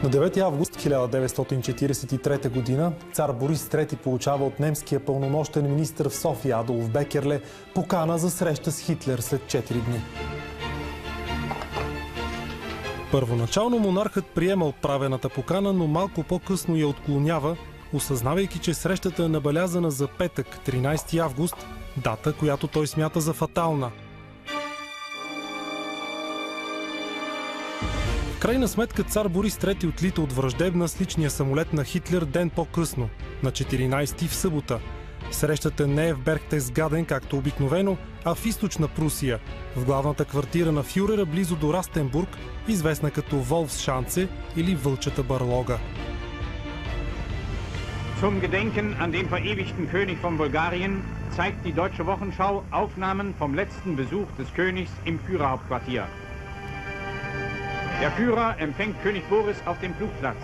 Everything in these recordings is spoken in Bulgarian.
На 9 август 1943 г. цар Борис III получава от немския пълномощен министър в София Адолф Бекерле покана за среща с Хитлер след 4 дни. Първоначално монархът приема отправената покана, но малко по-късно я отклонява, осъзнавайки, че срещата е набелязана за петък, 13 август, дата, която той смята за фатална. В крайна сметка цар Борис III отлита от враждебна с личния самолет на Хитлер ден по-късно, на 14 в събота. Срещата не е в Берхтесгаден, както обикновено, а в източна Прусия, в главната квартира на фюрера близо до Растенбург, известна като Волфсшанце или Вълчата барлога. Zum Gedenken an den verewigten König von Bulgarien zeigt die Deutsche Wochenschau Aufnahmen vom letzten Besuch des Königs im Führerhauptquartier. Der Führer empfängt König Boris auf dem Flugplatz.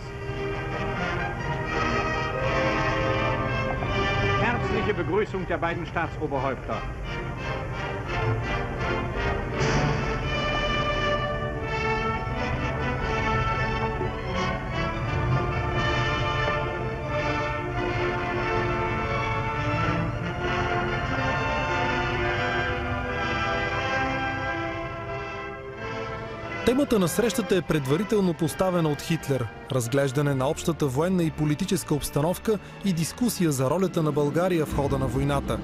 Herzliche Begrüßung der beiden Staatsoberhäupter. Темата на срещата е предварително поставена от Хитлер – разглеждане на общата военна и политическа обстановка и дискусия за ролята на България в хода на войната.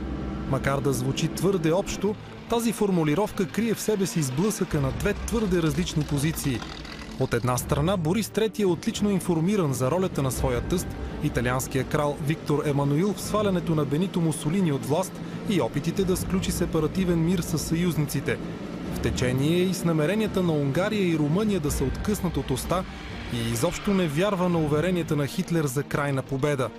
Макар да звучи твърде общо, тази формулировка крие в себе си сблъсъка на две твърде различни позиции. От една страна, Борис III е отлично информиран за ролята на своя тъст, италианския крал Виктор Емануил в свалянето на Бенито Мусолини от власт и опитите да сключи сепаративен мир с съюзниците. В течение и с намеренията на Унгария и Румъния да се откъснат от оста и изобщо не вярва на уверенията на Хитлер за крайна победа.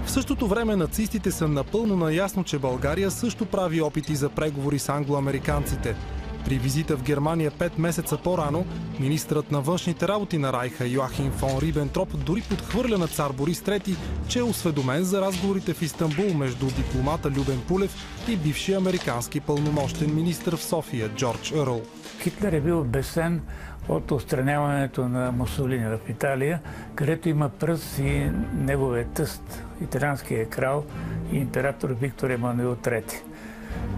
В същото време нацистите са напълно наясно, че България също прави опити за преговори с англоамериканците. При визита в Германия 5 месеца по-рано, министърът на външните работи на Райха Йоахим фон Рибентроп дори подхвърля на цар Борис III, че е осведомен за разговорите в Истанбул между дипломата Любен Пулев и бившия американски пълномощен министър в София Джордж Ерл. Хитлер е бил бесен от отстраняването на Мусолини в Италия, където има пръст и неговия тъст, италианския крал и император Виктор Емануил III.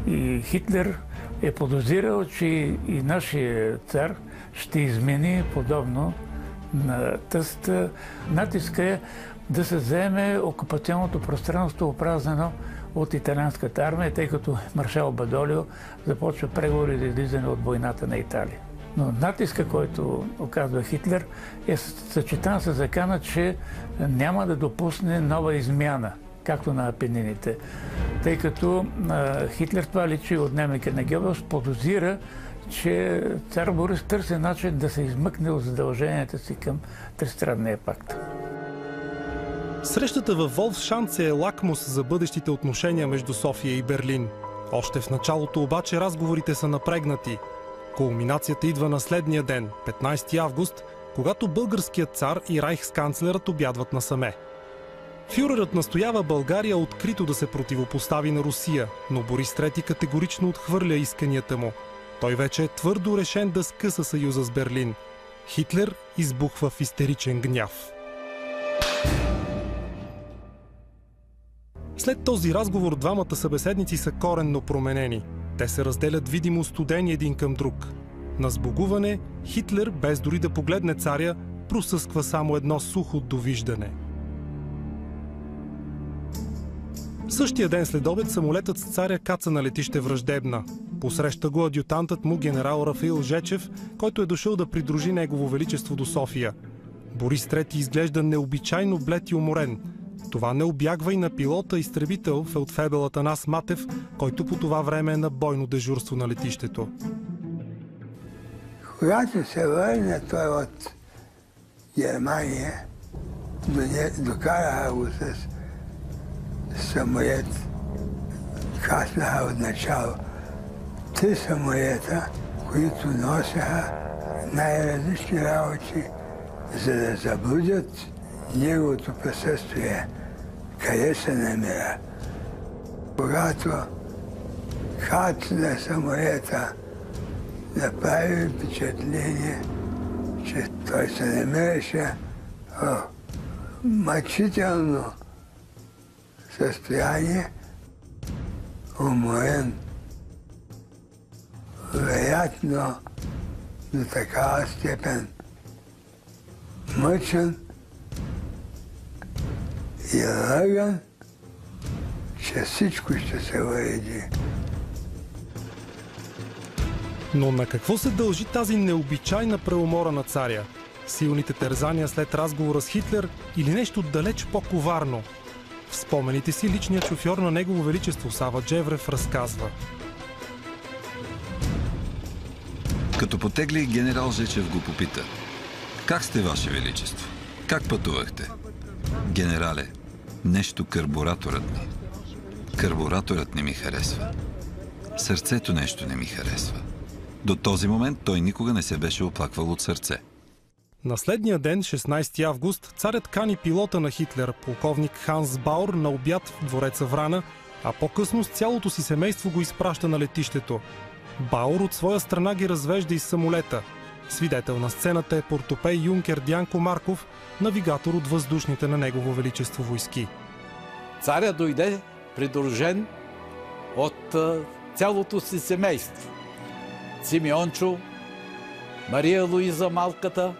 И Хитлер е подозирал, че и нашия цар ще измени подобно на тъста. Натиска е да се заеме окупационното пространство, опразнено от италианската армия, тъй като маршал Бадолио започва преговори за излизане от войната на Италия. Но натиска, който оказва Хитлер, е съчетан с закана, че няма да допусне нова измяна, както на Апенините. Тъй като Хитлер, това личи от дневника на Гьобелс, подозира, че цар Борис търси начин да се измъкне от задълженията си към Тристранния пакт. Срещата във Волфсшанце е лакмус за бъдещите отношения между София и Берлин. Още в началото обаче разговорите са напрегнати. Кулминацията идва на следния ден, 15 август, когато българският цар и райхсканцлерът обядват насаме. Фюрерът настоява България открито да се противопостави на Русия, но Борис III категорично отхвърля исканията му. Той вече е твърдо решен да скъса съюза с Берлин. Хитлер избухва в истеричен гняв. След този разговор двамата събеседници са коренно променени. Те се разделят видимо студени един към друг. На сбогуване Хитлер, без дори да погледне царя, просъсква само едно сухо довиждане. Същия ден след обед самолетът с царя каца на летище Враждебна. Посреща го адютантът му генерал Рафаил Жечев, който е дошъл да придружи негово величество до София. Борис III изглежда необичайно блед и уморен. Това не обягва и на пилота изтребител фелдфебел Атанас Матев, който по това време е на бойно дежурство на летището. Когато се върна той от Германия, докараха го с самолет, кацнаха отначало 3 самолета, които носеха най-различни работи, за да заблудят неговото присъствие, къде се намира. Когато кацна самолета, направи впечатление, че той се намираше мъчително състояние, уморен, вероятно до такава степен мъчен и лъган, че всичко ще се уреди. Но на какво се дължи тази необичайна преумора на царя? Силните терзания след разговора с Хитлер или нещо далеч по-коварно? В спомените си личният шофьор на Негово Величество Сава Джеврев разказва. Като потегли, генерал Жечев го попита: "Как сте, Ваше Величество? Как пътувахте?" "Генерале, нещо карбураторът ми. Карбураторът не ми харесва. Сърцето нещо не ми харесва." До този момент той никога не се беше оплаквал от сърце. На следния ден, 16 август, царят кани пилота на Хитлер, полковник Ханс Баур, на обяд в двореца Врана, а по-късно с цялото си семейство го изпраща на летището. Баур от своя страна ги развежда из самолета. Свидетел на сцената е портопей юнкер Дянко Марков, навигатор от въздушните на Негово Величество войски. Царя дойде придружен от цялото си семейство. Симеончо, Мария Луиза Малката,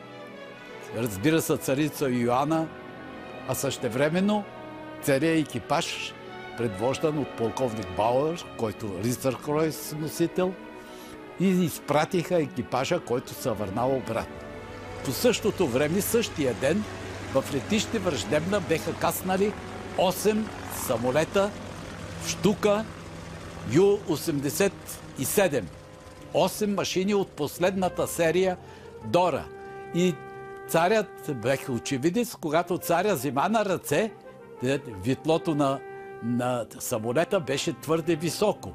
разбира се царица Йоана, а същевременно целият екипаж, предвождан от полковник Бауер, който Рицар-Кройс носител, и изпратиха екипажа, който се върнал обратно. По същото време, същия ден, в летище Враждебна беха каснали 8 самолета Штука Ю-87. 8 машини от последната серия Дора. И царят беха очевидец, когато царя взима на ръце, витлото на самолета беше твърде високо,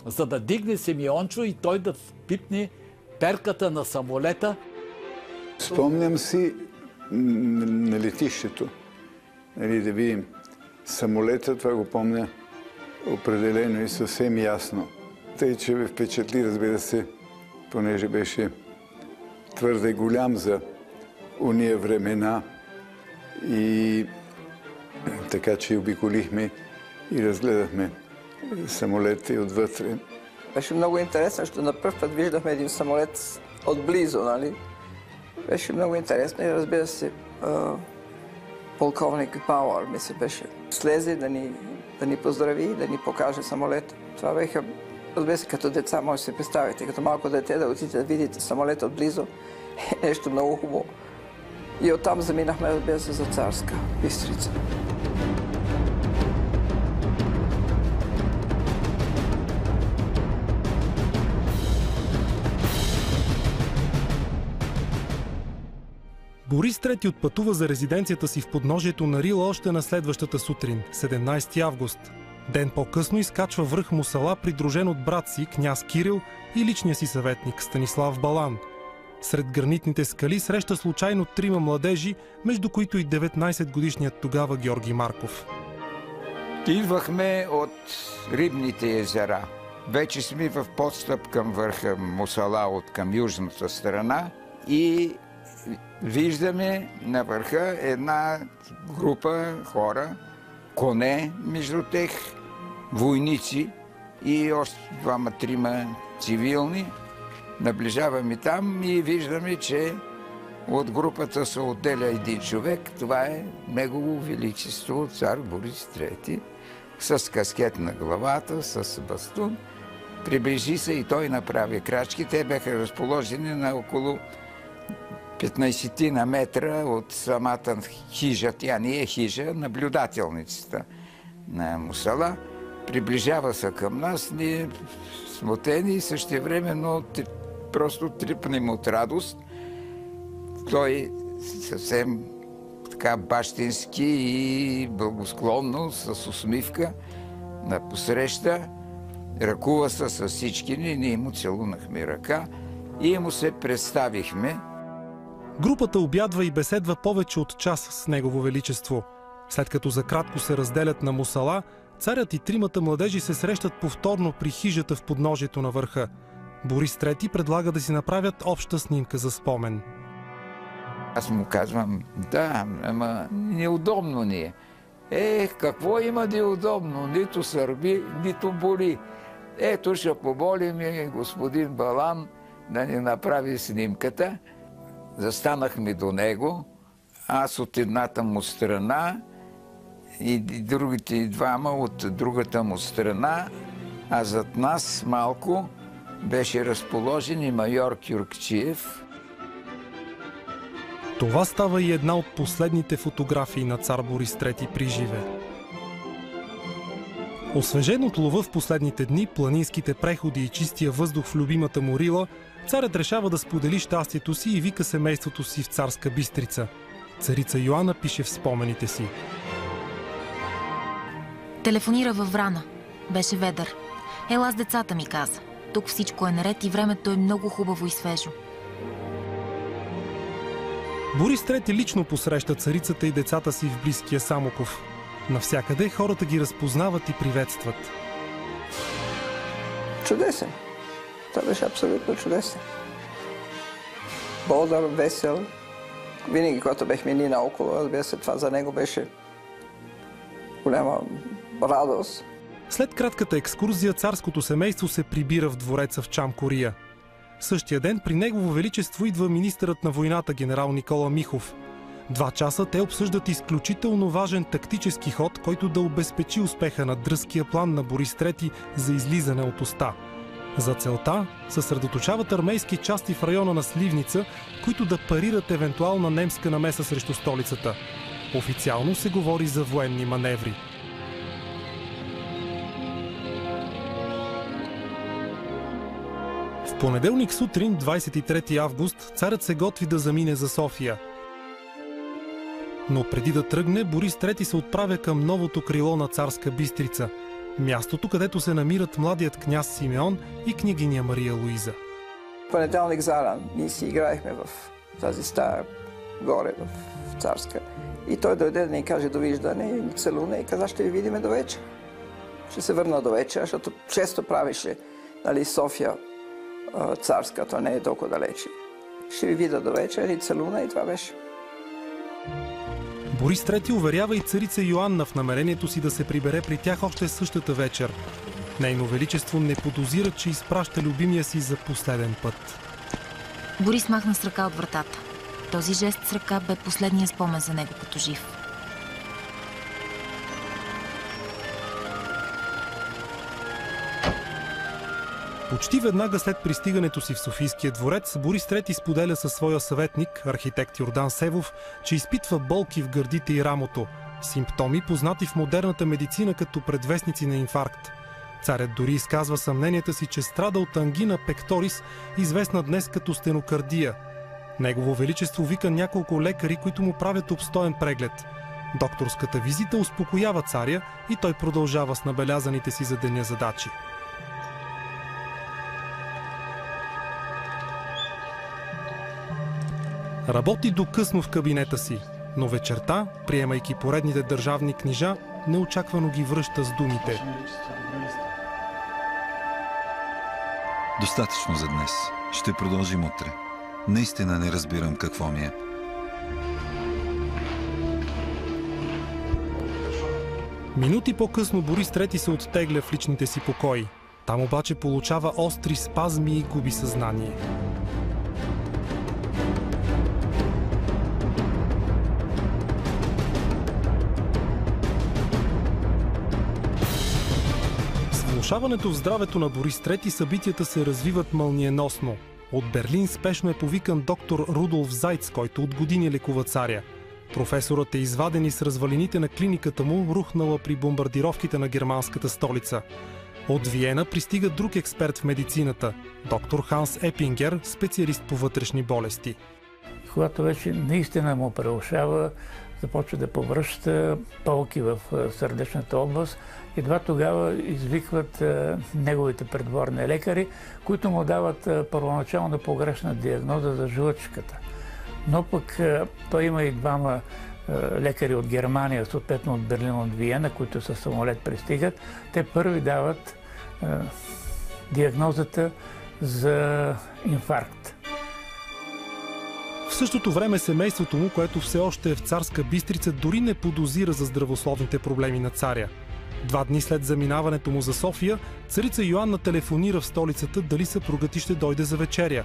за да дигне Симеончо и той да пипне перката на самолета. Спомням си на летището, да видим самолета, това го помня определено и съвсем ясно. Тъй, че ме впечатли, разбира се, понеже беше твърде голям за уния времена, и така че обиколихме и разгледахме самолета и отвътре. Беше много интересно, защото на пръв път виждахме един самолет отблизо, нали? Беше много интересно и разбира се, полковник Бауер, мисля, беше слезе да ни поздрави, да ни покаже самолет. Това беха, разбира се, като деца, може да се представите, като малко дете да отидете да видите самолет отблизо, е нещо много хубаво. И оттам заминахме, разбира се, за Царска Бистрица. Борис III отпътува за резиденцията си в подножието на Рила още на следващата сутрин, 17 август. Ден по-късно изкачва връх Мусала, придружен от брат си, княз Кирил, и личния си съветник Станислав Балан. Сред гранитните скали среща случайно 3 младежи, между които и 19-годишният тогава Георги Марков. Идвахме от рибните езера. Вече сме в подстъп към върха Мусала от към южната страна и виждаме на върха една група хора, коне между тях, войници и още 2-3 цивилни. Наближаваме там и виждаме, че от групата се отделя един човек. Това е Негово Величество цар Борис III, с каскет на главата, с бастун. Приближи се и той направи крачки. Те бяха разположени на около 15 на метра от самата хижа. Тя не е хижа, наблюдателницата на Мусала. Приближава се към нас, ние смутени и същевременно просто трипнем от радост. Той съвсем така бащински и благосклонно, с усмивка, на посреща, ръкува се с всички ни, ние му целунахме ръка и му се представихме. Групата обядва и беседва повече от час с Негово Величество. След като за кратко се разделят на Мусала, царят и 3 младежи се срещат повторно при хижата в подножието на върха. Борис III предлага да си направят обща снимка за спомен. Аз му казвам, да, ама неудобно ни е. Какво има неудобно? Нито сърби, нито боли. Ето ще поболи ми господин Балан да ни направи снимката. Застанахме до него, аз от едната му страна и другите двама от другата му страна, а зад нас малко беше разположен и майор Кюркчиев. Това става и една от последните фотографии на цар Борис III при живе. Освежен от лова в последните дни, планинските преходи и чистия въздух в любимата му Рила, царят решава да сподели щастието си и вика семейството си в Царска Бистрица. Царица Йоана пише в спомените си. Телефонира във Врана. Беше ведър. Ела с децата, ми каза. Тук всичко е наред и времето е много хубаво и свежо. Борис III лично посреща царицата и децата си в близкия Самоков. Навсякъде хората ги разпознават и приветстват. Чудесен. Това беше абсолютно чудесен. Бодър, весел. Винаги, когато бехме ни наоколо, разбира се, това за него беше голяма радост. След кратката екскурзия, царското семейство се прибира в двореца в Чамкория. Същия ден при Негово Величество идва министърът на войната генерал Никола Михов. 2 часа те обсъждат изключително важен тактически ход, който да обезпечи успеха на дръзкия план на Борис III за излизане от Оста. За целта съсредоточават армейски части в района на Сливница, които да парират евентуална немска намеса срещу столицата. Официално се говори за военни маневри. В понеделник сутрин, 23 август, царят се готви да замине за София. Но преди да тръгне, Борис III се отправя към новото крило на Царска Бистрица, мястото, където се намират младият княз Симеон и княгиня Мария Луиза. Понеделник заран ние си играехме в тази стая горе в Царска. И той дойде да ни каже довиждане, ни целуне и каза, ще ви видиме до вечер. Ще се върна до вечер, защото често правише, нали, София Царска, то не е толкова далече. Ще ви видя до вечер, ни целуна и това беше. Борис III уверява и царица Йоанна в намерението си да се прибере при тях още същата вечер. Нейно величество не подозира, че изпраща любимия си за последен път. Борис махна с ръка от вратата. Този жест с ръка бе последния спомен за него като жив. Почти веднага след пристигането си в Софийския дворец, Борис III споделя със своя съветник, архитект Йордан Севов, че изпитва болки в гърдите и рамото, симптоми познати в модерната медицина като предвестници на инфаркт. Царят дори изказва съмненията си, че страда от ангина пекторис, известна днес като стенокардия. Негово величество вика няколко лекари, които му правят обстоен преглед. Докторската визита успокоява царя и той продължава с набелязаните си за деня задачи. Работи до късно в кабинета си, но вечерта, приемайки поредните държавни книжа, неочаквано ги връща с думите. Достатъчно за днес. Ще продължим утре. Наистина не разбирам какво ми е. Минути по-късно Борис III се оттегля в личните си покои. Там обаче получава остри спазми и губи съзнание. Влошаването в здравето на Борис III събитията се развиват мълниеносно. От Берлин спешно е повикан доктор Рудолф Зайц, който от години лекува царя. Професорът е изваден из развалините на клиниката му, рухнала при бомбардировките на германската столица. От Виена пристига друг експерт в медицината – доктор Ханс Епингер, специалист по вътрешни болести. Когато вече наистина му преушава, започва да повръща болки в сърдечната област. Едва тогава извикват неговите придворни лекари, които му дават първоначално погрешна диагноза за жлъчката. Но пък той има и двама лекари от Германия, съответно от Берлин, от Виена, които със самолет пристигат. Те първи дават диагнозата за инфаркт. В В същото време семейството му, което все още е в Царска Бистрица, дори не подозира за здравословните проблеми на царя. 2 дни след заминаването му за София, царица Йоанна телефонира в столицата дали съпругът ти ще дойде за вечеря.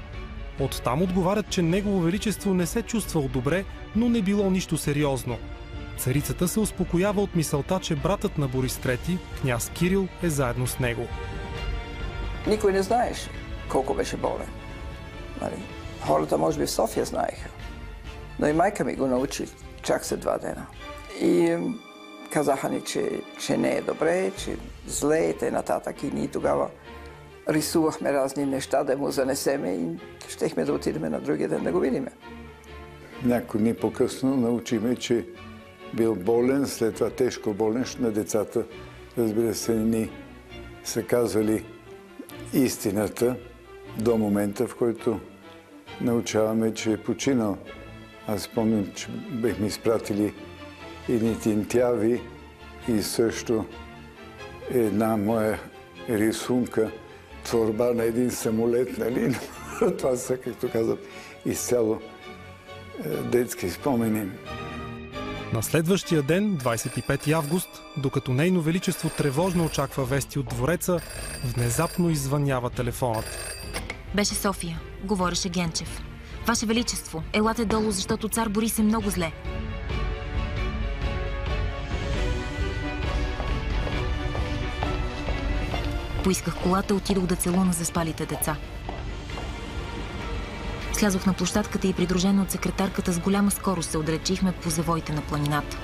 Оттам отговарят, че Негово Величество не се чувствал добре, но не било нищо сериозно. Царицата се успокоява от мисълта, че братът на Борис III, княз Кирил, е заедно с него. Никой не знаеше колко беше болен. Хората може би в София знаеха. Но и майка ми го научи чак след 2 дена. И казаха ни, че не е добре, че зле и т.н. И ние тогава рисувахме разни неща да му занесеме и щехме да отидем на другия ден да го видиме. Няколко дни по-късно научихме, че бил болен, след това тежко болен на децата. Разбира се, ни са казвали истината до момента, в който научаваме, че е починал. Аз спомням, че бехме изпратили едни тинтяви и също една моя рисунка, творба на един самолет, нали? Това са, както казвам, изцяло детски спомени. На следващия ден, 25 август, докато Нейно Величество тревожно очаква вести от двореца, внезапно извънява телефонът. Беше София, говореше Генчев. Ваше Величество, елате долу, защото цар Борис е много зле. Поисках колата, отидох да целуна заспалите деца. Слязох на площадката и придружена от секретарката с голяма скорост се отдалечихме по завоите на планината.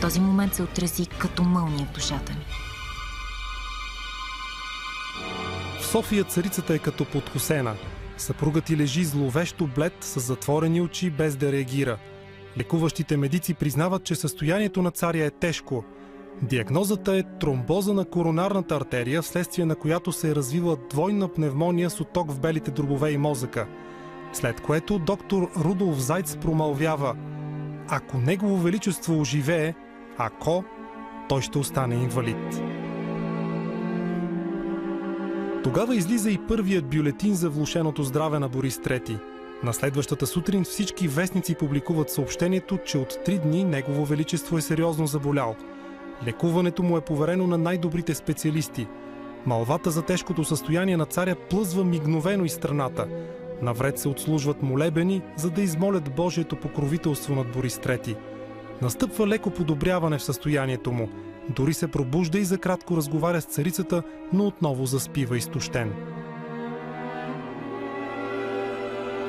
Този момент се отрази като мълния в душата ми. В София царицата е като подкосена. Съпругът ѝ лежи зловещо блед, с затворени очи, без да реагира. Лекуващите медици признават, че състоянието на царя е тежко. Диагнозата е тромбоза на коронарната артерия, вследствие на която се е развила двойна пневмония с отток в белите дробове и мозъка. След което доктор Рудолф Зайц промълвява: ако Негово Величество оживее, той ще остане инвалид. Тогава излиза и първият бюлетин за влошеното здраве на Борис III. На следващата сутрин всички вестници публикуват съобщението, че от 3 дни Негово Величество е сериозно заболял. Лекуването му е поверено на най-добрите специалисти. Малвата за тежкото състояние на царя плъзва мигновено из страната. Навред се отслужват молебени, за да измолят Божието покровителство над Борис III. Настъпва леко подобряване в състоянието му. Дори се пробужда и за кратко разговаря с царицата, но отново заспива изтощен.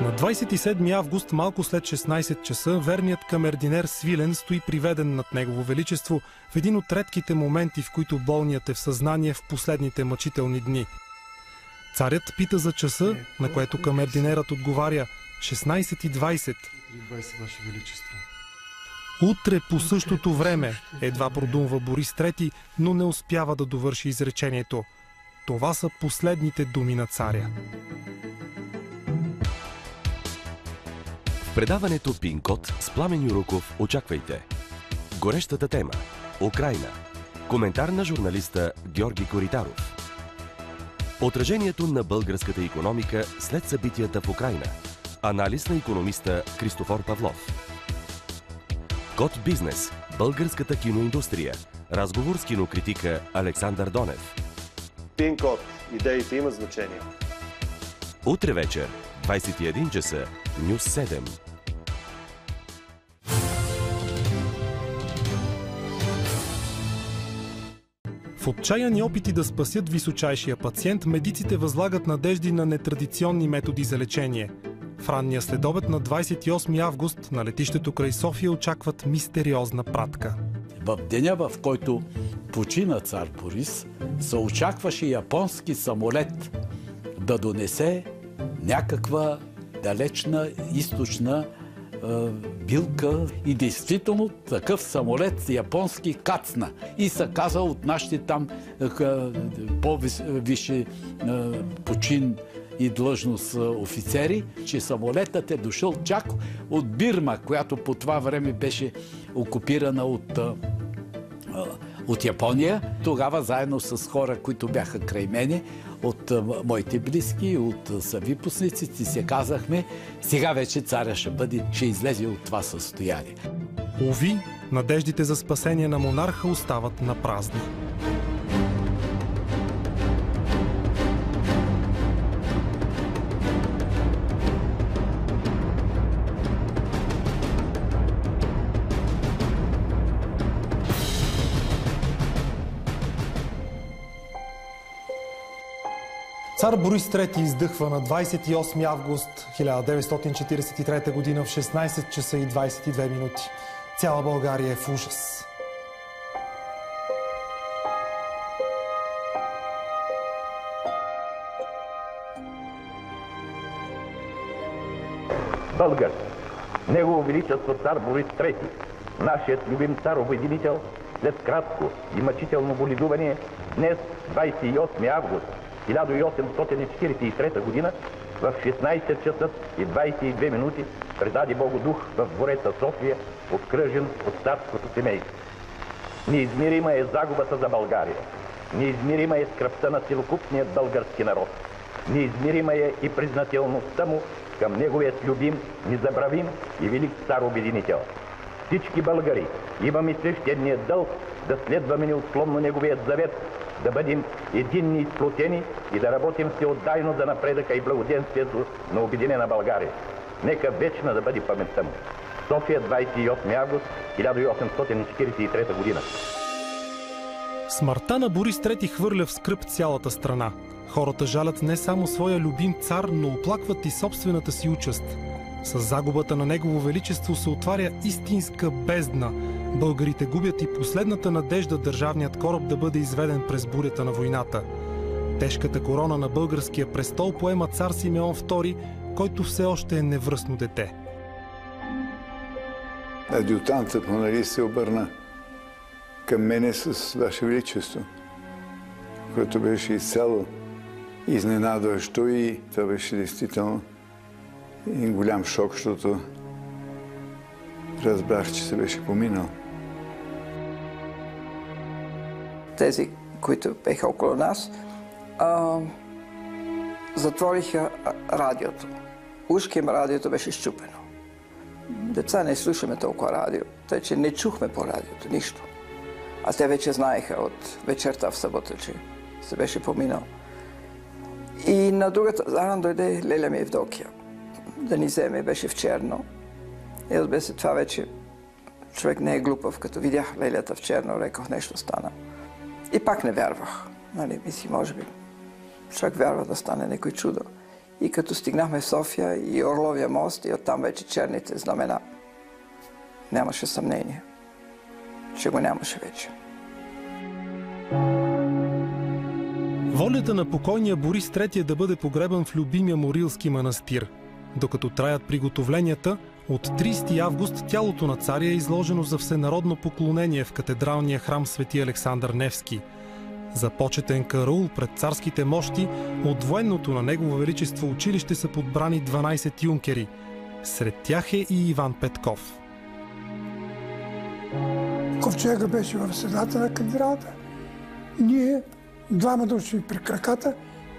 На 27 август, малко след 16 часа, верният камердинер Свилен стои приведен над Негово Величество в един от редките моменти, в които болният е в съзнание в последните мъчителни дни. Царят пита за часа, на което камердинерът отговаря 16:20. Ваше Величество. Утре по същото време, едва продумва Борис III, но не успява да довърши изречението. Това са последните думи на царя. В предаването Пин-код с Пламен Юруков очаквайте: горещата тема – Украйна. Коментар на журналиста Георги Коритаров. Отражението на българската икономика след събитията в Украйна. Анализ на икономиста Кристофор Павлов. Код Бизнес – българската киноиндустрия. Разговор с кинокритика Александър Донев. Пин-код. Идеите имат значение. Утре вечер, 21 часа, Нюс 7. В отчаяни опити да спасят височайшия пациент, медиците възлагат надежди на нетрадиционни методи за лечение. В ранния следобед на 28 август на летището край София очакват мистериозна пратка. В деня, в който почина цар Борис, се очакваше японски самолет да донесе някаква далечна източна билка и действително такъв самолет японски кацна и се каза от нашите там по-висши почин и длъжност офицери, че самолетът е дошъл чак от Бирма, която по това време беше окупирана от от Япония. Тогава заедно с хора, които бяха край мене, от моите близки, от съвипускниците, си казахме, сега вече царя ще излезе от това състояние. Уви, надеждите за спасение на монарха остават напразни. Цар Борис III издъхва на 28 август 1943 г. в 16 часа и 22 минути. Цяла България е в ужас. Българ, Негово Величество цар Борис III, нашият любим цар-обединител, след кратко и мъчително боледуване, днес, 28 август 1843 г., в 16 часа и 22 минути предаде Богодух в двореца София, обкръжен от царското семейство. Неизмерима е загубата за България. Неизмерима е скръбта на целокупният български народ. Неизмерима е и признателността му към неговият любим, незабравим и велик цар-обединител. Всички българи имаме свещения дълг да следваме неотклонно неговият завет, да бъдем единни и сплотени и да работим всеотдайно за напредъка и благоденствието на обединена България. Нека вечна да бъде паметта му. София, 28 август 1843 г. Смъртта на Борис III хвърля в скръб цялата страна. Хората жалят не само своя любим цар, но оплакват и собствената си участ. С загубата на Негово Величество се отваря истинска бездна. Българите губят и последната надежда държавният кораб да бъде изведен през бурята на войната. Тежката корона на българския престол поема цар Симеон II, който все още е невръстно дете. Адютантът му, нали, се обърна към мене с Ваше Величество, което беше изцяло изненадващо и това беше действително един голям шок, защото разбрах, че се беше поминал. Тези, които беха около нас, затвориха радиото. Ушким радиото беше счупено. Деца не слушаме толкова радио, тъй че не чухме по радиото нищо. А те вече знаеха от вечерта в събота, че се беше поминал. И на другата заран дойде леля ми Евдокия да ни вземе, беше в черно. И разбира се, това вече човек не е глупав. Като видях лелята в черно, рекох, нещо стана. И пак не вярвах. Нали, мисли, може би, човек вярва да стане някой чудо. И като стигнахме в София и Орловия мост, и оттам вече черните знамена, нямаше съмнение, че го нямаше вече. Волята на покойния Борис III е да бъде погребан в любимия му Рилски манастир. Докато траят приготовленията, от 30 август тялото на царя е изложено за всенародно поклонение в катедралния храм Свети Александър Невски. За почетен караул пред царските мощи от военното на Негово Величество училище са подбрани 12 юнкери. Сред тях е и Иван Петков. Ковчега беше в средата на катедралата. Ние, двама души при краката,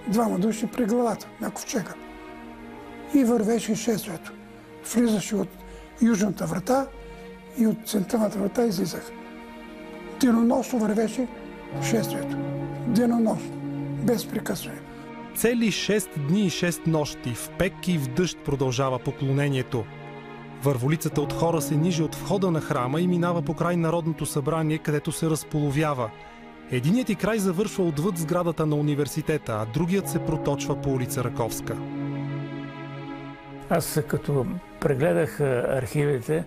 двама души при главата на ковчега. И вървеше шествието. Влизаше от южната врата и от централната врата излизах. Денонощно вървеше шествието. Денонощно. Без прекъсване. Цели 6 дни и 6 нощи в пек и в дъжд продължава поклонението. Върволицата от хора се ниже от входа на храма и минава покрай Народното събрание, където се разполовява. Единият и край завършва отвъд сградата на университета, а другият се проточва по улица Раковска. Аз като прегледах архивите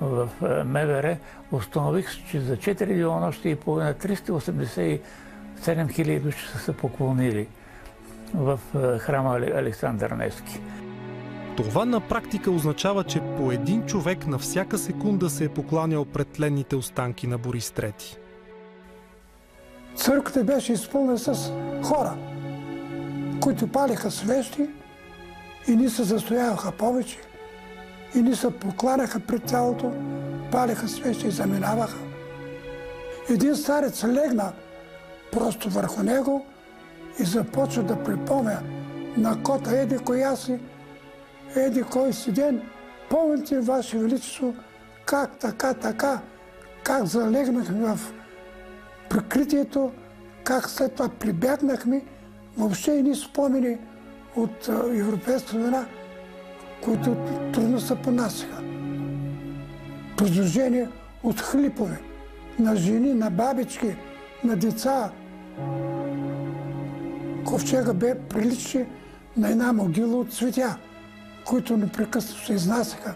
в МВР, установих, че за 4 денонощия и половина 387 000 души са се поклонили в храма Александър Невски. Това на практика означава, че по един човек на всяка секунда се е покланял пред тленните останки на Борис III. Църквата беше изпълнена с хора, които палиха свещи и ни се застояваха повече, и ни се покланяха пред тялото, палиха свещи и заминаваха. Един старец легна просто върху него и започва да припомня на кота еди коя си, еди кой си ден, помните, Ваше Величество, как така, как залегнахме в прикритието, как след това прибягнахме, въобще едни спомени от европейска война, които трудно се понасяха. Предложение от хлипове на жени, на бабички, на деца. Ковчега бе приличи на една могила от цветя, които непрекъснато се изнасяха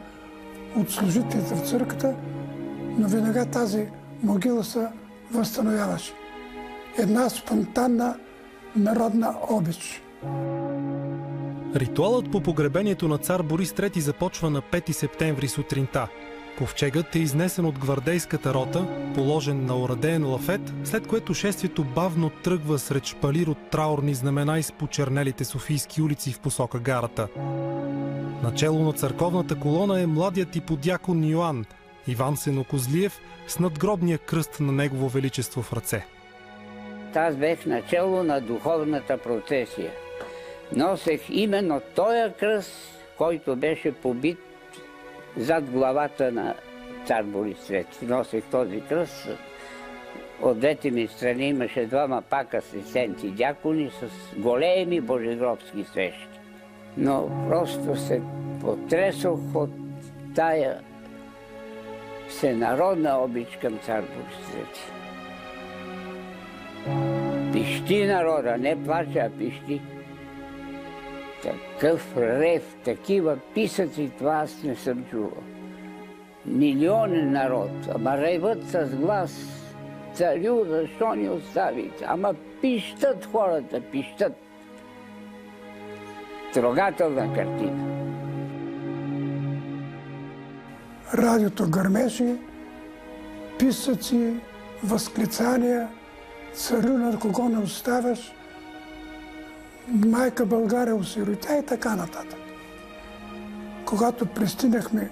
от служителите в църквата, но веднага тази могила се възстановяваше. Една спонтанна народна обич. Ритуалът по погребението на цар Борис III започва на 5 септември сутринта. Ковчегът е изнесен от гвардейската рота, положен на урадеен лафет, след което шествието бавно тръгва сред шпалир от траурни знамена из почернелите софийски улици в посока гарата. Начело на църковната колона е младият иподякон Йоан, Иван Сенокозлиев, с надгробния кръст на Негово Величество в ръце. Аз бех начело на духовната процесия. Носех именно този кръст, който беше побит зад главата на цар Борис III. Носех този кръст. От двете ми страни имаше двама пака сесенци дякони с големи божегробски свещи. Но просто се потресох от тая всенародна обич към цар Борис III. Пищи народа, не плаче, а пищи. Такъв рев, такива писъци, това аз не съм чувал. Милионен народ, ама ревът с глас. Царю, защо ни остави? Ама пищат хората, пищат. Трогателна картина. Радиото гърмеше, писъци, възклицания, царю, над кого не оставаш, майка България осиротя и така нататък. Когато пристигнахме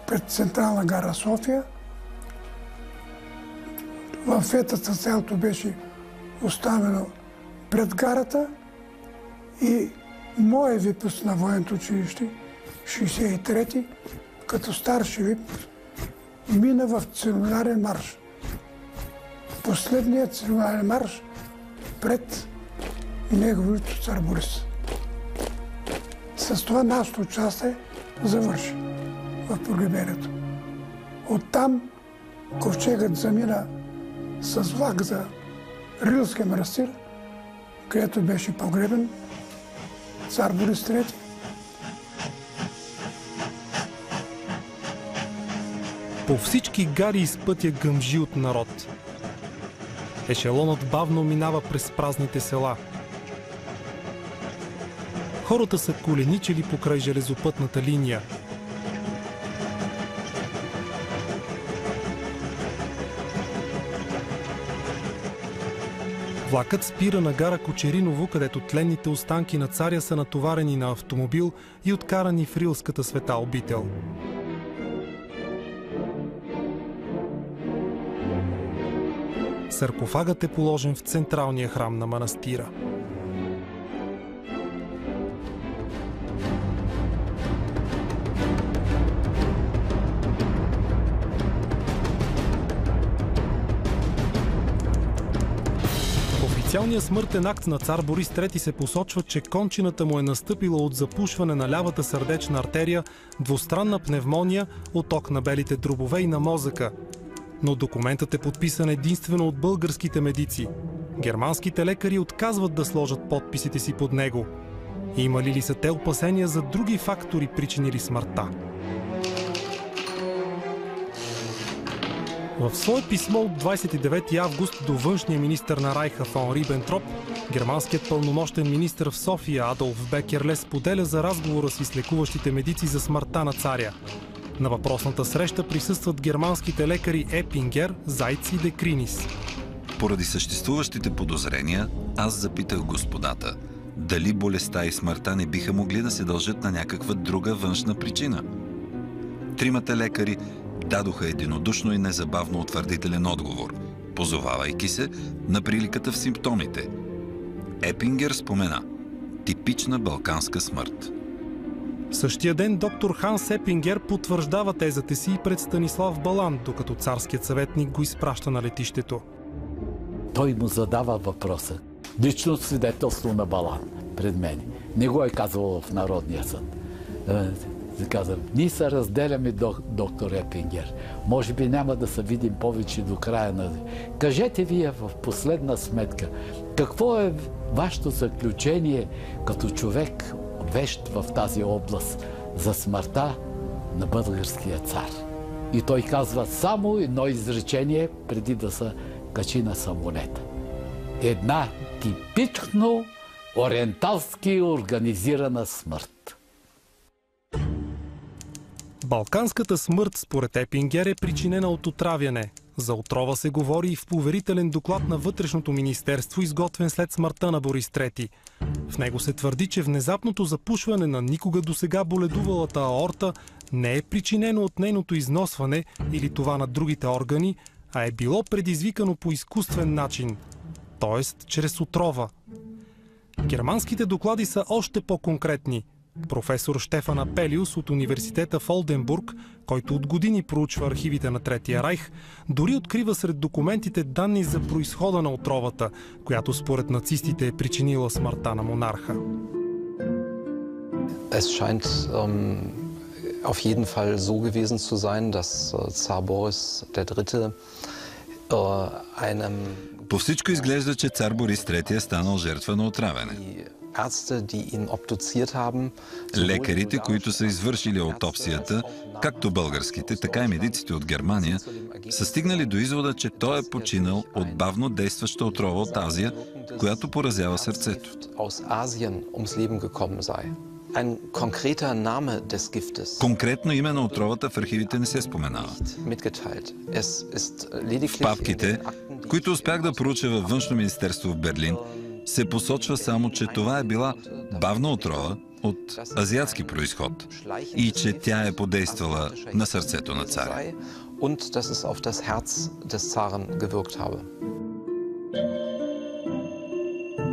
пред централна гара София, лафетата цялото беше оставено пред гарата и моя випуск на военното училище, 63-ти, като старши випуск, мина в церемониален марш. Последният церемониален марш пред Неговото цар Борис. С това нашето участие завърши в погребението. Оттам ковчегът замина с влак за Рилския манастир, където беше погребен цар Борис III. По всички гари из пътя гъмжи от народ. Ешелонът бавно минава през празните села. Хората са коленичили покрай железопътната линия. Влакът спира на гара Кочериново, където тленните останки на царя са натоварени на автомобил и откарани в Рилската света обител. Саркофагът е положен в централния храм на манастира. В официалния смъртен акт на цар Борис III се посочва, че кончината му е настъпила от запушване на лявата сърдечна артерия, двустранна пневмония, отток на белите дробове и на мозъка. Но документът е подписан единствено от българските медици. Германските лекари отказват да сложат подписите си под него. Имали ли са те опасения за други фактори, причинили смъртта? В свое писмо от 29 август до външния министър на Райха фон Рибентроп, германският пълномощен министър в София Адолф Бекерле споделя за разговора си с лекуващите медици за смъртта на царя. На въпросната среща присъстват германските лекари Епингер, Зайц и Декринис. Поради съществуващите подозрения, аз запитах господата, дали болестта и смъртта не биха могли да се дължат на някаква друга външна причина. Тримата лекари дадоха единодушно и незабавно утвърдителен отговор. позовавайки се на приликата в симптомите. Епингер спомена типична балканска смърт. Същия ден доктор Ханс Епингер потвърждава тезата си и пред Станислав Балан, докато царският съветник го изпраща на летището. Той му задава въпроса. Лично свидетелство на Балан пред мен. Не го е казвал в Народния съд. Казвам, ние се разделяме, доктор Епингер. Може би няма да се видим повече до края на... Кажете вие в последна сметка, какво е вашето заключение като човек, вещ в тази област, за смъртта на българския цар? И той казва само едно изречение преди да се качи на самолета. Една типично ориенталски организирана смърт. Балканската смърт, според Епингер, е причинена от отравяне. За отрова се говори и в поверителен доклад на Вътрешното министерство, изготвен след смъртта на Борис III. В него се твърди, че внезапното запушване на никога досега боледувалата аорта не е причинено от нейното износване или това на другите органи, а е било предизвикано по изкуствен начин, т.е. чрез отрова. Германските доклади са още по-конкретни. Професор Штефан Апелиус от университета в Олденбург, който от години проучва архивите на Третия райх, дори открива сред документите данни за произхода на отровата, която според нацистите е причинила смъртта на монарха. Es scheint auf jeden Fall so gewesen zu sein, dass Zar Boris III. По всичко изглежда, че цар Борис III е станал жертва на отравяне. Лекарите, които са извършили аутопсията, както българските, така и медиците от Германия, са стигнали до извода, че той е починал от бавно действаща отрова от Азия, която поразява сърцето. Конкретно име на отровата в архивите не се споменава. В папките, които успях да проуча във Външно министерство в Берлин, се посочва само, че това е била бавна отрова от азиатски произход и че тя е подействала на сърцето на царя.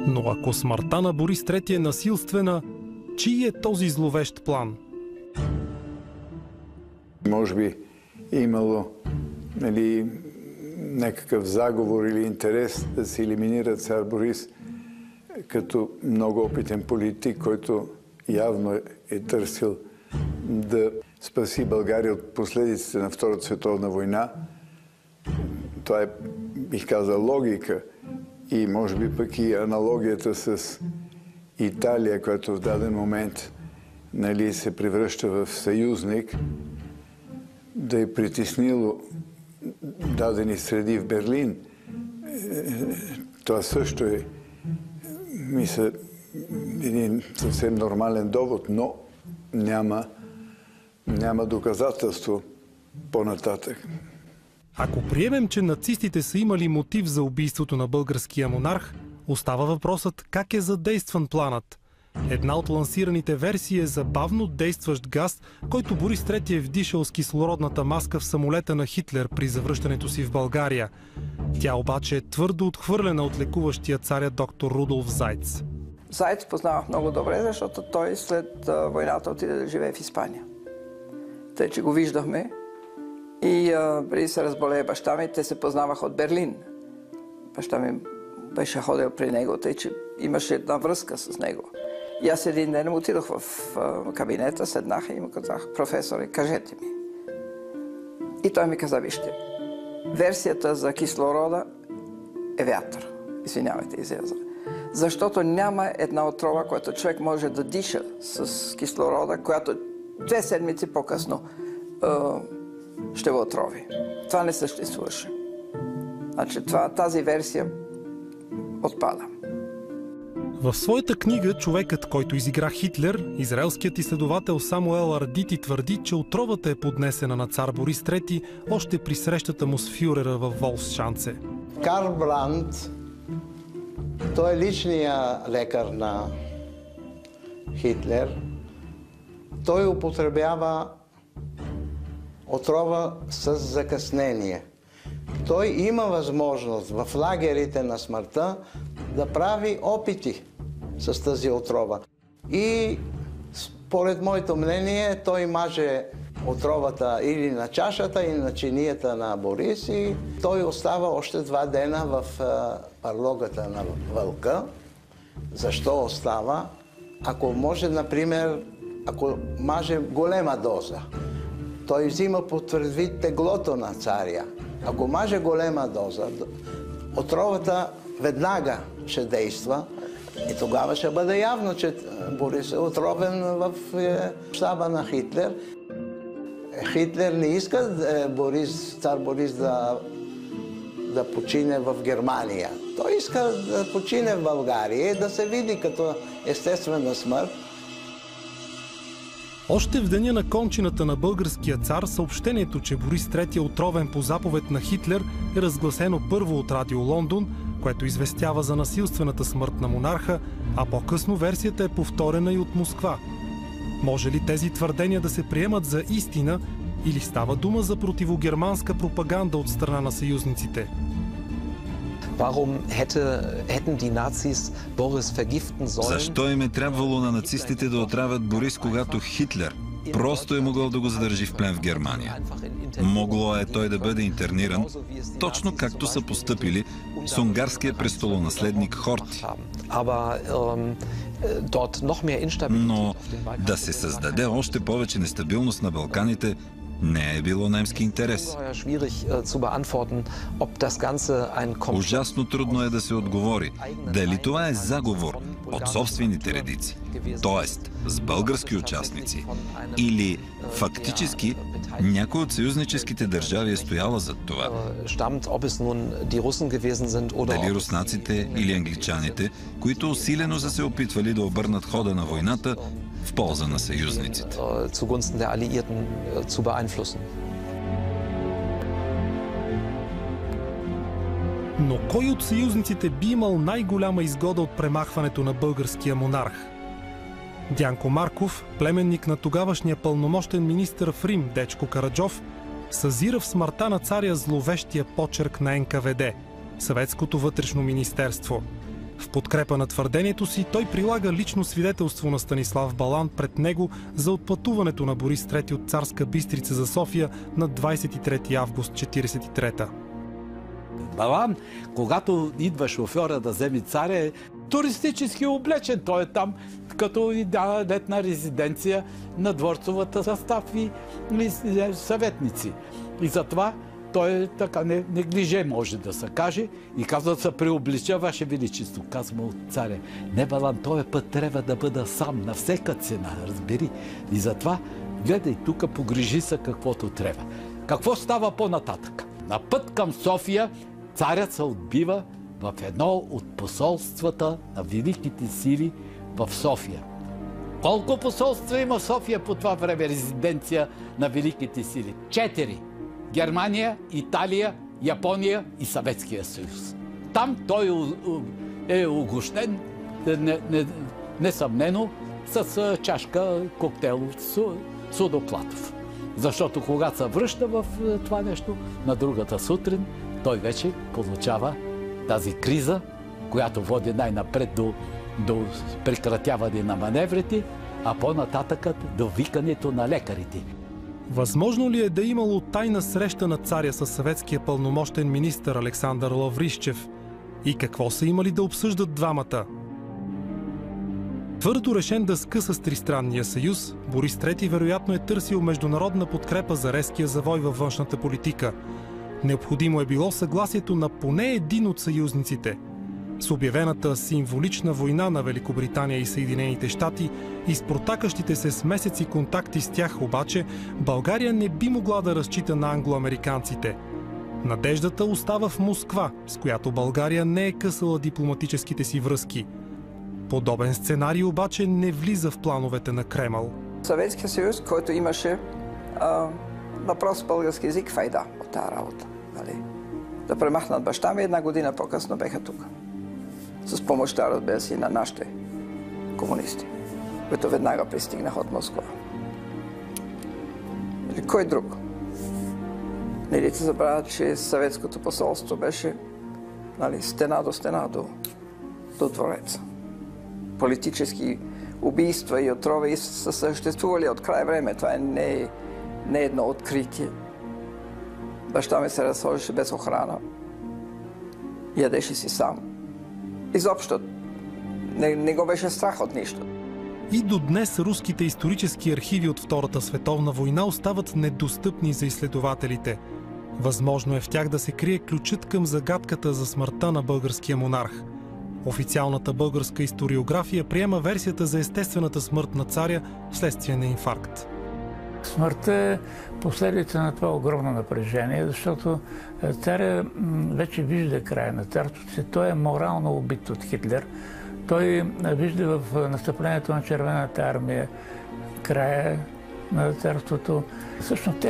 Но ако смъртта на Борис III е насилствена, чий е този зловещ план? Може би имало някакъв заговор или интерес да се елиминира цар Борис като много опитен политик, който явно е търсил да спаси България от последиците на Втората световна война. Това е, бих казал, логика и може би пък и аналогията с Италия, която в даден момент се превръща в съюзник, да е притеснило дадени среди в Берлин. Това също е, мисля, един съвсем нормален довод, но няма доказателство по-нататък. Ако приемем, че нацистите са имали мотив за убийството на българския монарх, остава въпросът как е задействан планът. Една от лансираните версии е за бавно действащ газ, който Борис III е вдишал с кислородната маска в самолета на Хитлер при завръщането си в България. Тя обаче е твърдо отхвърлена от лекуващия царя доктор Рудолф Зайц. Зайц познавах много добре, защото той след войната отиде да живее в Испания. Тъй, че го виждахме и преди се разболее баща ми, те се познаваха от Берлин. Баща ми беше ходил при него, тъй, че имаше една връзка с него. И аз един ден отидох в кабинета, седнах и му казах: професоре, кажете ми. И той ми каза: вижте, версията за кислорода е вятър. Извинявайте израза. Защото няма една отрова, която човек може да диша с кислорода, която 2 седмици по-късно ще го отрови. Това не съществуваше. Значи тази версия отпада. В своята книга «Човекът, който изигра Хитлер», израелският изследовател Самуел Ардити твърди, че отровата е поднесена на цар Борис III още при срещата му с фюрера във Волсшанце. Карл Брандт, той е личният лекар на Хитлер. Той употребява отрова с закъснение. той има възможност в лагерите на смъртта да прави опити с тази отрова. И според моето мнение, той маже отровата или на чашата, или на чинията на Борис и той остава още 2 дена в парлогата на вълка. Защо остава? Ако може, например, ако маже голема доза, той взима под предвид теглото на царя. Ако маже голема доза, отровата веднага ще действа и тогава ще бъде явно, че Борис е отровен в щаба на Хитлер. Хитлер не иска цар Борис да почине в Германия. Той иска да почине в България и да се види като естествена смърт. Още в деня на кончината на българския цар, съобщението, че Борис III е отровен по заповед на Хитлер, е разгласено първо от Радио Лондон, което известява за насилствената смърт на монарха, а по-късно версията е повторена и от Москва. Може ли тези твърдения да се приемат за истина или става дума за противогерманска пропаганда от страна на съюзниците? Защо им е трябвало на нацистите да отравят Борис, когато Хитлер просто е могъл да го задържи в плен в Германия? Могло е той да бъде интерниран, точно както са постъпили с унгарския престолонаследник Хорти. Но да се създаде още повече нестабилност на Балканите не е било немски интерес. Ужасно трудно е да се отговори дали това е заговор от собствените редици, т.е. с български участници, или фактически някой от съюзническите държави е стояла зад това. Дали руснаците или англичаните, които усилено са се опитвали да обърнат хода на войната в полза на съюзниците. Но кой от съюзниците би имал най-голяма изгода от премахването на българския монарх? Дянко Марков, племенник на тогавашния пълномощен министър в Рим Дечко Караджов, съзира в смъртта на царя зловещия почерк на НКВД – Съветското вътрешно министерство. В подкрепа на твърдението си той прилага лично свидетелство на Станислав Балан пред него за отпътуването на Борис III от Царска Бистрица за София на 23 август 1943. Балан, когато идва шофьора да вземе царя, е туристически облечен. Той е там като летна резиденция на дворцовата състав и съветници. И затова той е така неглиже, може да се каже, и казва да се преоблича, Ваше Величество. Казва от царя: не, Балан, този път трябва да бъда сам, на всяка цена, разбери. И затова, гледай, тук погрижи се каквото трябва. Какво става по-нататък? На път към София царят се отбива в едно от посолствата на великите сили в София. Колко посолства има в София по това време, резиденция на великите сили? 4. Германия, Италия, Япония и Съветския съюз. Там той е угощен, несъмнено, с чашка коктейл Судоплатов. Защото когато се връща в това нещо, на другата сутрин той вече получава тази криза, която води най-напред до прекратяване на маневрите, а по-нататъкът до викането на лекарите. Възможно ли е да имало тайна среща на царя със съветския пълномощен министър Александър Лаврищчев? И какво са имали да обсъждат двамата? Твърдо решен да скъса с Тристранния съюз, Борис III вероятно е търсил международна подкрепа за резкия завой във външната политика. Необходимо е било съгласието на поне един от съюзниците. С обявената символична война на Великобритания и Съединените щати и с протакащите се с месеци контакти с тях обаче, България не би могла да разчита на англоамериканците. Надеждата остава в Москва, с която България не е късала дипломатическите си връзки. Подобен сценарий обаче не влиза в плановете на Кремъл. Съветския съюз, който имаше въпрос с български език, файда от тази работа. Нали? Да премахнат баща ми, 1 година по-късно беха тук. С помощта, разбира се, на нашите комунисти, които веднага пристигнаха от Москва. Или кой друг? Не ли се забравя, че съветското посолство беше стена до стена до двореца. Политически убийства и отрови са съществували от край време. Това не е едно откритие. Баща ми се разхождаше без охрана. Ядеше си сам. Изобщо не го беше страх от нищо. И до днес руските исторически архиви от Втората световна война остават недостъпни за изследователите. Възможно е в тях да се крие ключът към загадката за смъртта на българския монарх. Официалната българска историография приема версията за естествената смърт на царя вследствие на инфаркт. Смъртта е последица на това огромно напрежение, защото царя вече вижда края на царството си. Той е морално убит от Хитлер. Той вижда в настъплението на Червената армия края на царството. Всъщност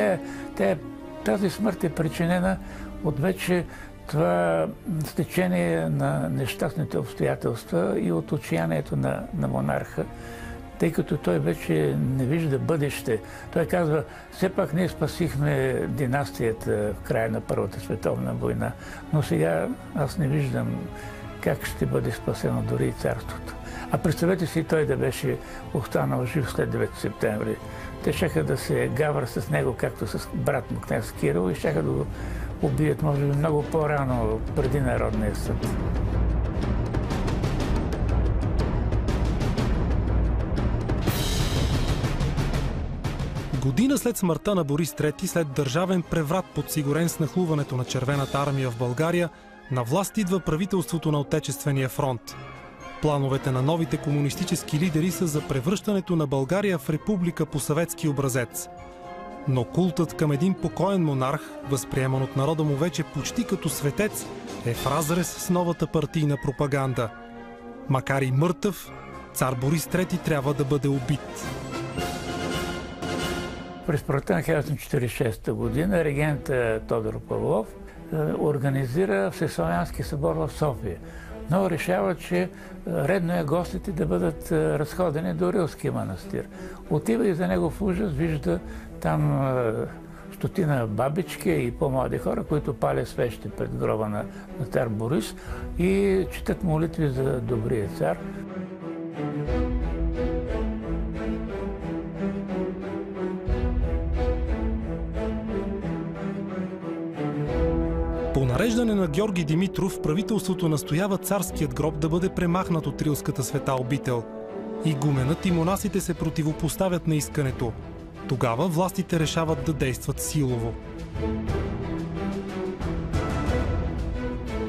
тази смърт е причинена от вече това стечение на нещастните обстоятелства и от отчаянието на монарха, тъй като той вече не вижда бъдеще. Той казва, все пак ние спасихме династията в края на Първата световна война, но сега аз не виждам как ще бъде спасено дори и царството. А представете си той да беше останал жив след 9 септември. Те щяха да се гаврат с него, както с брат му, княз Кирил, и щяха да го убият, може би, много по-рано, преди Народния съд. Година след смъртта на Борис III, след държавен преврат, подсигурен с нахлуването на Червената армия в България, на власт идва правителството на Отечествения фронт. Плановете на новите комунистически лидери са за превръщането на България в република по съветски образец. Но култът към един покоен монарх, възприеман от народа му вече почти като светец, е в разрез с новата партийна пропаганда. Макар и мъртъв, цар Борис III трябва да бъде убит. През пролетта на 1946 година регент Тодор Павлов организира Всеславянски събор в София. Но решава, че редно е гостите да бъдат разходени до Рилския манастир. Отива и за негов ужас вижда там стотина бабички и по-млади хора, които палят свещи пред гроба на цар Борис и четат молитви за добрия цар. По нареждане на Георги Димитров, правителството настоява царският гроб да бъде премахнат от Рилската света обител. Игуменът и монасите се противопоставят на искането. Тогава властите решават да действат силово.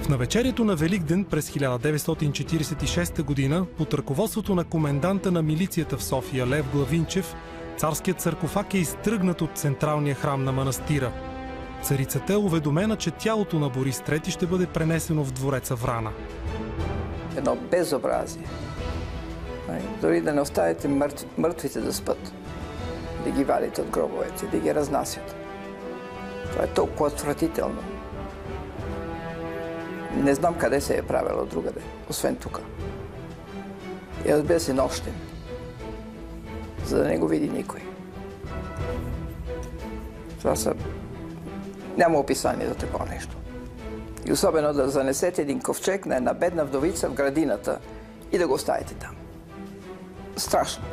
В навечерието на Великден през 1946 година, под ръководството на коменданта на милицията в София Лев Главинчев, царският саркофаг е изтръгнат от централния храм на манастира. Царицата е уведомена, че тялото на Борис III ще бъде пренесено в двореца Врана. Едно безобразие. Дори да не оставите мъртвите да спят, да ги вадите от гробовете, да ги разнасят. Това е толкова отвратително. Не знам къде се е правило другаде, освен тук. И разбира се нощем, за да не го види никой. Това са... Няма описание за такова нещо. И особено да занесете един ковчег на една бедна вдовица в градината и да го оставите там. Страшно.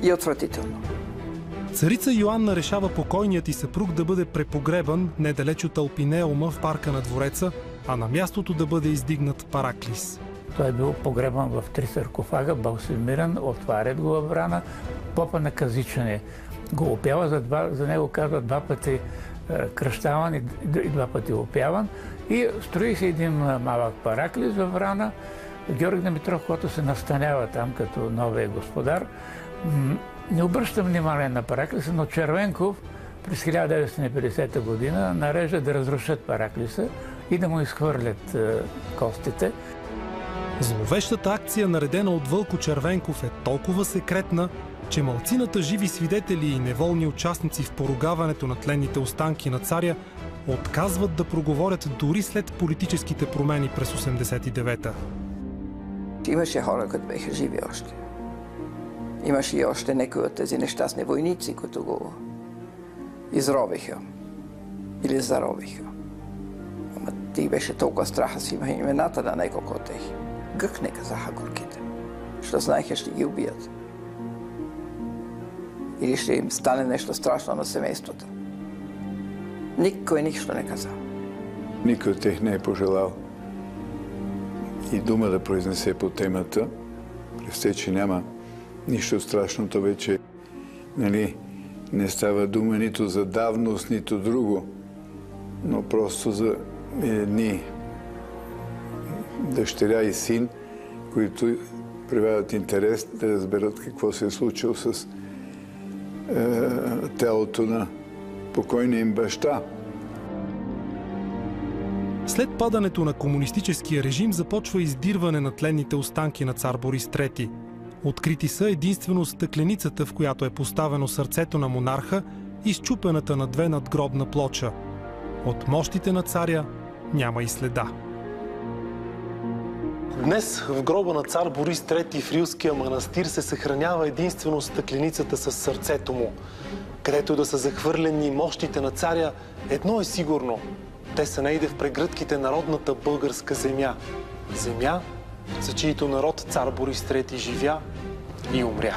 И отвратително. Царица Йоанна решава покойният и съпруг да бъде препогребан недалеч от Алпинеума в парка на двореца, а на мястото да бъде издигнат параклис. Той е бил погребан в 3 саркофага, балсамиран, отварят го във Врана, попа на Казичане го опява, за него казват 2 пъти кръщаван и 2 пъти опяван. И строи се един малък параклис във Врана. Георги Димитров, който се настанява там като новия господар, не обръща внимание на параклиса, но Червенков през 1950 година нарежда да разрушат параклиса и да му изхвърлят костите. Зловещата акция, наредена от Вълко Червенков, е толкова секретна, че малцината живи свидетели и неволни участници в поругаването на тленните останки на царя отказват да проговорят дори след политическите промени през 89-та. Имаше хора, които беха живи още. Имаше и още някои от тези нещастни войници, които го изробиха. или заробиха. Ама ти беше толкова страха си има имената на неколко от тях. Гък не казаха горките, що знаеха, ще ги убият. Или ще им стане нещо страшно на семейството. Никой нищо не каза. Никой от тях не е пожелал и дума да произнесе по темата. При все, че няма нищо страшното вече. Не става дума нито за давност, нито друго, но просто за едни дъщеря и син, които проявяват интерес да разберат какво се е случило с тялото на покойния им баща. След падането на комунистическия режим започва издирване на тленните останки на цар Борис III. Открити са единствено стъкленицата, в която е поставено сърцето на монарха и счупената на две надгробна плоча. От мощите на царя няма и следа. Днес в гроба на цар Борис III в Рилския манастир се съхранява единствено стъкленицата с сърцето му. Където да са захвърлени мощите на царя, едно е сигурно. Те са найде в прегръдките на родната българска земя. Земя, за чието народ цар Борис III живя и умря.